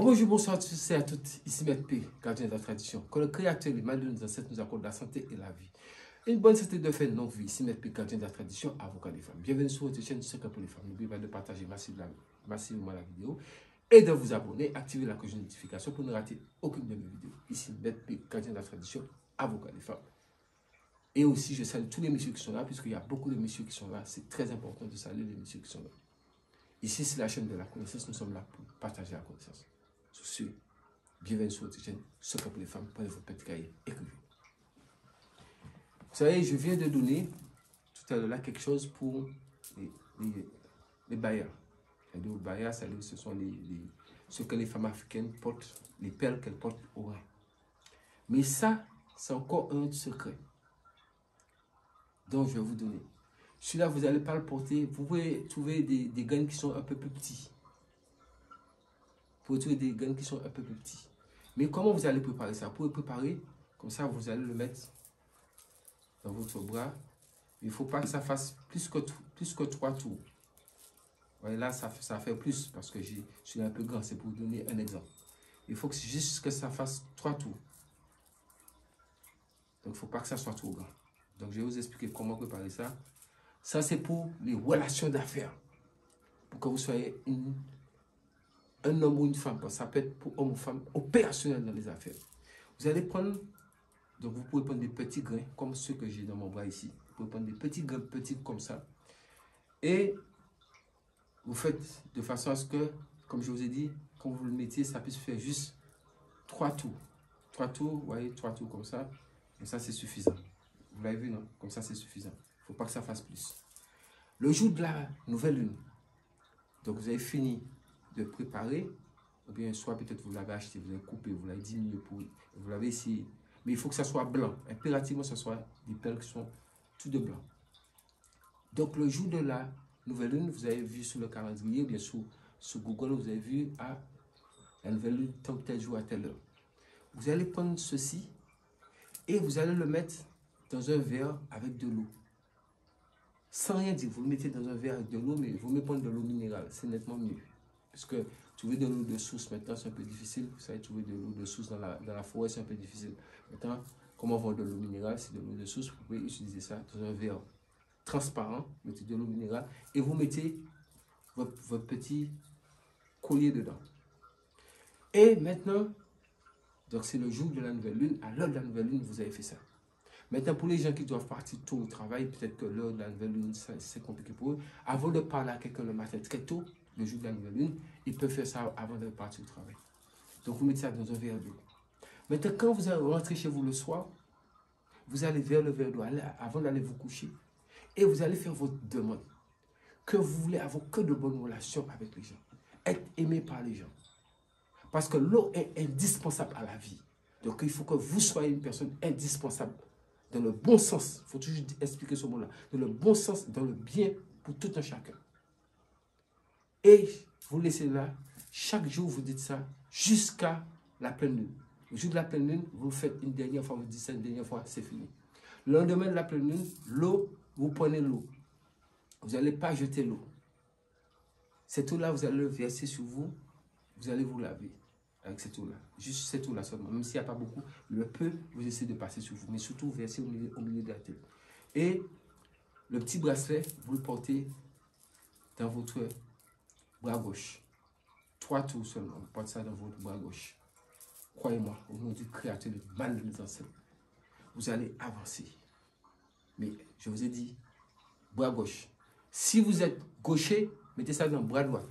Bonjour, bonsoir à tous et à toutes, ici Maître P, gardien de la tradition. Que le Créateur, les mains de nos ancêtres nous accorde la santé et la vie. Une bonne santé de fin, longue vie, ici Maître P, gardien de la tradition, avocat des femmes. Bienvenue sur votre chaîne Secret pour les femmes. N'oubliez pas de partager massivement la vidéo et de vous abonner, activer la cloche de notification pour ne rater aucune de mes vidéos. Ici Maître P, gardien de la tradition, avocat des femmes. Et aussi, je salue tous les messieurs qui sont là, puisqu'il y a beaucoup de messieurs qui sont là. C'est très important de saluer les messieurs qui sont là. Ici, c'est la chaîne de la connaissance. Nous sommes là pour partager la connaissance. Sur ce, bienvenue sur votre chaîne Secret pour les femmes. Prenez votre petit cahier, écrivez. Vous savez, je viens de donner tout à l'heure là quelque chose pour les bailleurs. Les bailleurs, ce sont ce que les femmes africaines portent, les perles qu'elles portent au rein. Mais ça, c'est encore un autre secret dont je vais vous donner. Celui-là, vous n'allez pas le porter. Vous pouvez trouver des graines qui sont un peu plus petits. Vous pouvez trouver des graines qui sont un peu plus petits. Mais comment vous allez préparer ça? Vous pouvez préparer, comme ça, vous allez le mettre dans votre bras. Il ne faut pas que ça fasse plus que 3 tours. Ouais, là, ça fait plus parce que je suis un peu grand. C'est pour vous donner un exemple. Il faut juste que ça fasse 3 tours. Donc, il ne faut pas que ça soit trop grand. Donc, je vais vous expliquer comment préparer ça. Ça, c'est pour les relations d'affaires. Pour que vous soyez un homme ou une femme. Ça peut être pour homme ou femme opérationnel dans les affaires. Vous allez prendre, donc vous pouvez prendre des petits grains comme ceux que j'ai dans mon bras ici. Vous pouvez prendre des petits grains petits comme ça. Et vous faites de façon à ce que, comme je vous ai dit, quand vous le mettez, ça puisse faire juste 3 tours. 3 tours, vous voyez, 3 tours comme ça. Et ça, c'est suffisant. Vous l'avez vu, non? Comme ça, c'est suffisant. Il ne faut pas que ça fasse plus. Le jour de la nouvelle lune, donc vous avez fini de préparer, ou bien soit peut-être vous l'avez acheté, vous l'avez coupé, vous l'avez diminué, vous l'avez essayé. Mais il faut que ça soit blanc. Impérativement, ce soit des perles qui sont tout de blanc. Donc le jour de la nouvelle lune, vous avez vu sur le calendrier, ou bien sur Google, vous avez vu la nouvelle lune, tel jour à telle heure. Vous allez prendre ceci et vous allez le mettre dans un verre avec de l'eau. Sans rien dire, vous le mettez dans un verre avec de l'eau, mais vous mettez de l'eau minérale, c'est nettement mieux. Parce que trouver de l'eau de source maintenant, c'est un peu difficile. Vous savez, trouver de l'eau de source dans la forêt, c'est un peu difficile. Maintenant, comment avoir de l'eau minérale? C'est de l'eau de source. Vous pouvez utiliser ça dans un verre transparent. Vous mettez de l'eau minérale et vous mettez votre petit collier dedans. Et maintenant, donc c'est le jour de la nouvelle lune. À l'heure de la nouvelle lune, vous avez fait ça. Maintenant, pour les gens qui doivent partir tôt au travail, peut-être que l'heure de la nouvelle lune, c'est compliqué pour eux. Avant de parler à quelqu'un le matin très tôt, le jour de la nouvelle lune, ils peuvent faire ça avant de partir au travail. Donc, vous mettez ça dans un verre d'eau. Maintenant, quand vous allez rentrer chez vous le soir, vous allez vers le verre d'eau avant d'aller vous coucher. Et vous allez faire votre demande. Que vous voulez avoir que de bonnes relations avec les gens. Être aimé par les gens. Parce que l'eau est indispensable à la vie. Donc, il faut que vous soyez une personne indispensable. Dans le bon sens, il faut toujours expliquer ce mot-là. Dans le bon sens, dans le bien pour tout un chacun. Et vous laissez là, chaque jour vous dites ça jusqu'à la pleine lune. Le jour de la pleine lune, vous faites une dernière fois, vous dites ça une dernière fois, c'est fini. Le lendemain de la pleine lune, l'eau, vous prenez l'eau. Vous n'allez pas jeter l'eau. Cette eau-là, vous allez le verser sur vous, vous allez vous laver avec cette eau-là. Juste cette eau-là seulement. Même s'il n'y a pas beaucoup, le peu, vous essayez de passer sur vous. Mais surtout, verser au milieu de la tête. Et le petit bracelet, vous le portez dans votre bras gauche. 3 tours seulement. Vous portez ça dans votre bras gauche. Croyez-moi, au nom du Créateur, le mal de nos ancêtres, vous allez avancer. Mais je vous ai dit, bras gauche. Si vous êtes gaucher, mettez ça dans le bras droit.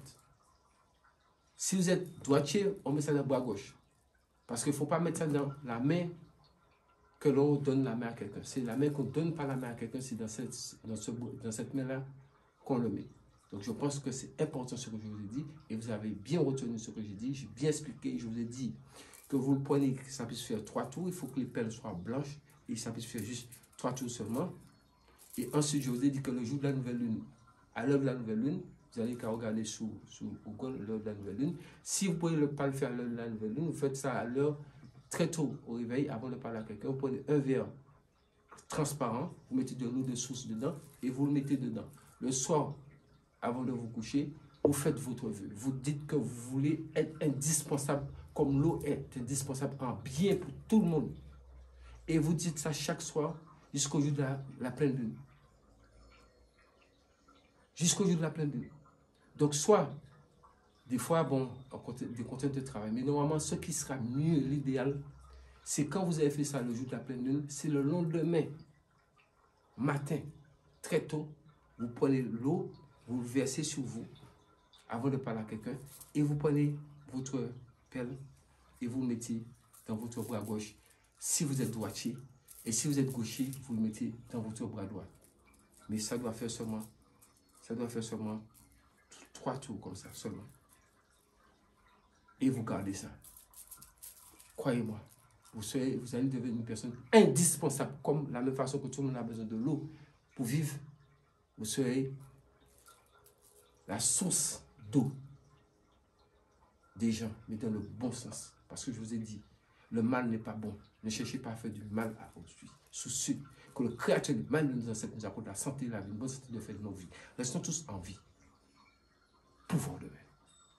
Si vous êtes droitier, on met ça dans le bras gauche. Parce qu'il ne faut pas mettre ça dans la main que l'on donne la main à quelqu'un. C'est la main qu'on ne donne pas la main à quelqu'un, c'est dans cette main-là qu'on le met. Donc je pense que c'est important ce que je vous ai dit. Et vous avez bien retenu ce que j'ai dit. J'ai bien expliqué. Je vous ai dit que vous le prenez, que ça puisse faire 3 tours. Il faut que les perles soient blanches. Et ça puisse faire juste 3 tours seulement. Et ensuite, je vous ai dit que le jour de la nouvelle lune, à l'heure de la nouvelle lune, vous allez qu'à regarder sur Google l'heure de la nouvelle lune. Si vous ne pouvez pas le faire à l'heure de la nouvelle lune, vous faites ça à l'heure très tôt au réveil, avant de parler à quelqu'un. Vous prenez un verre transparent, vous mettez de l'eau de source dedans et vous le mettez dedans. Le soir, avant de vous coucher, vous faites votre vœu. Vous dites que vous voulez être indispensable, comme l'eau est indispensable en bien pour tout le monde. Et vous dites ça chaque soir jusqu'au jour de la pleine lune. Jusqu'au jour de la pleine lune. Donc, soit, des fois, bon, des contraintes de travail, mais normalement, ce qui sera mieux, l'idéal, c'est quand vous avez fait ça le jour de la pleine lune, c'est le lendemain, matin, très tôt, vous prenez l'eau, vous le versez sur vous, avant de parler à quelqu'un, et vous prenez votre pelle et vous le mettez dans votre bras gauche, si vous êtes droitier, et si vous êtes gaucher, vous le mettez dans votre bras droit. Mais ça doit faire seulement 3 tours comme ça, seulement. Et vous gardez ça. Croyez-moi, vous allez devenir une personne indispensable, comme la même façon que tout le monde a besoin de l'eau pour vivre. Vous serez la source d'eau des gens, mais dans le bon sens. Parce que je vous ai dit, le mal n'est pas bon. Ne cherchez pas à faire du mal à autrui. Soucieux que le Créateur du mal nous accorde la santé, la vie, une bonne santé de faire de nos vies. Restons tous en vie. Pouvoir de même.